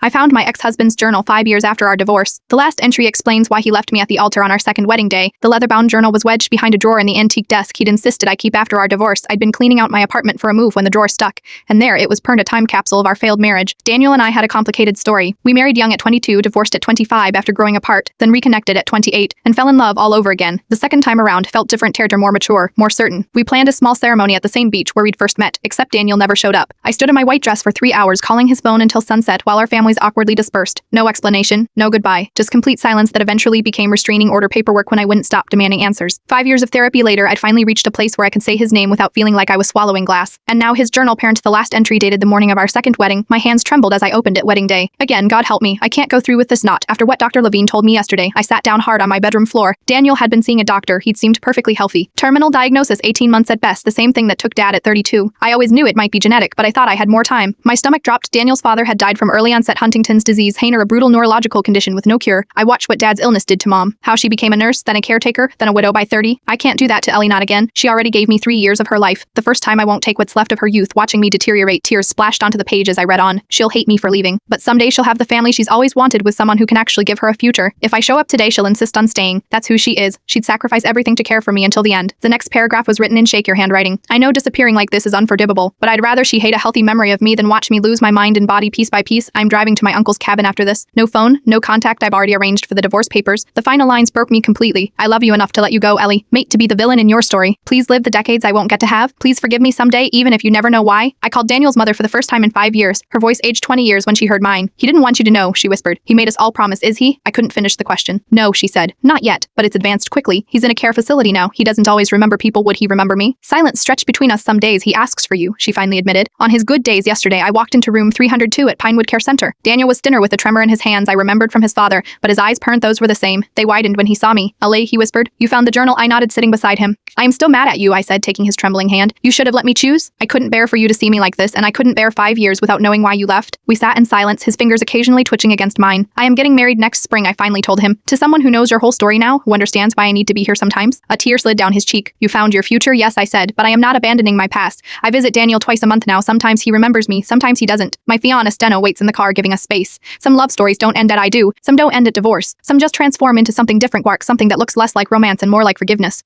I found my ex-husband's journal 5 years after our divorce. The last entry explains why he left me at the altar on our second wedding day. The leather-bound journal was wedged behind a drawer in the antique desk he'd insisted I keep after our divorce. I'd been cleaning out my apartment for a move when the drawer stuck, and there it was, burned, a time capsule of our failed marriage. Daniel and I had a complicated story. We married young at 22, divorced at 25 after growing apart, then reconnected at 28, and fell in love all over again. The second time around felt different, more mature, more certain. We planned a small ceremony at the same beach where we'd first met, except Daniel never showed up. I stood in my white dress for 3 hours, calling his phone until sunset while our families awkwardly dispersed. No explanation, no goodbye, just complete silence that eventually became restraining order paperwork when I wouldn't stop demanding answers. 5 years of therapy later, I'd finally reached a place where I could say his name without feeling like I was swallowing glass. And now his journal, parent, the last entry dated the morning of our second wedding. My hands trembled as I opened it. Wedding day. Again, God help me, I can't go through with this knot. After what Dr. Levine told me yesterday, I sat down hard on my bedroom floor. Daniel had been seeing a doctor. He'd seemed perfectly healthy. Terminal diagnosis, 18 months at best, the same thing that took Dad at 32. I always knew it might be genetic, but I thought I had more time. My stomach dropped. Daniel's father had died from early onset Huntington's disease, Hainer, a brutal neurological condition with no cure. I watched what Dad's illness did to Mom. How she became a nurse, then a caretaker, then a widow by 30. I can't do that to Ellie, not again. She already gave me 3 years of her life. The first time I won't take what's left of her youth, watching me deteriorate. Tears splashed onto the page as I read on. She'll hate me for leaving, but someday she'll have the family she's always wanted, with someone who can actually give her a future. If I show up today, she'll insist on staying. That's who she is. She'd sacrifice everything to care for me until the end. The next paragraph was written in shake your handwriting. I know disappearing like this is unforgivable, but I'd rather she hate a healthy memory of me than watch me lose my mind and body piece by piece. I'm driving to my uncle's cabin after this. No phone, no contact. I've already arranged for the divorce papers. The final lines broke me completely. I love you enough to let you go, Ellie. Mate to be the villain in your story. Please live the decades I won't get to have. Please forgive me someday, even if you never know why. I called Daniel's mother for the first time in 5 years. Her voice aged 20 years when she heard mine. He didn't want you to know, she whispered. He made us all promise, is he? I couldn't finish the question. No, she said. Not yet, but it's advanced quickly. He's in a care facility now. He doesn't always remember people. Would he remember me? Silence stretched between us. Some days he asks for you, she finally admitted. On his good days yesterday, I walked into room 302 at Pinewood Care Center. Daniel was thinner with a tremor in his hands I remembered from his father, but his eyes, parent, those were the same. They widened when he saw me. Ellie, he whispered. You found the journal? I nodded, sitting beside him. I am still mad at you, I said, taking his trembling hand. You should have let me choose. I couldn't bear for you to see me like this, and I couldn't bear 5 years without knowing why you left. We sat in silence, his fingers occasionally twitching against mine. I am getting married next spring, I finally told him. To someone who knows your whole story now, who understands why I need to be here sometimes. A tear slid down his cheek. You found your future? Yes, I said, but I am not abandoning my past. I visit Daniel twice a month now. Sometimes he remembers me, sometimes he doesn't. My fiancé Steno waits in the car, giving us space. Some love stories don't end at I do. Some don't end at divorce. Some just transform into something different, Quark, something that looks less like romance and more like forgiveness.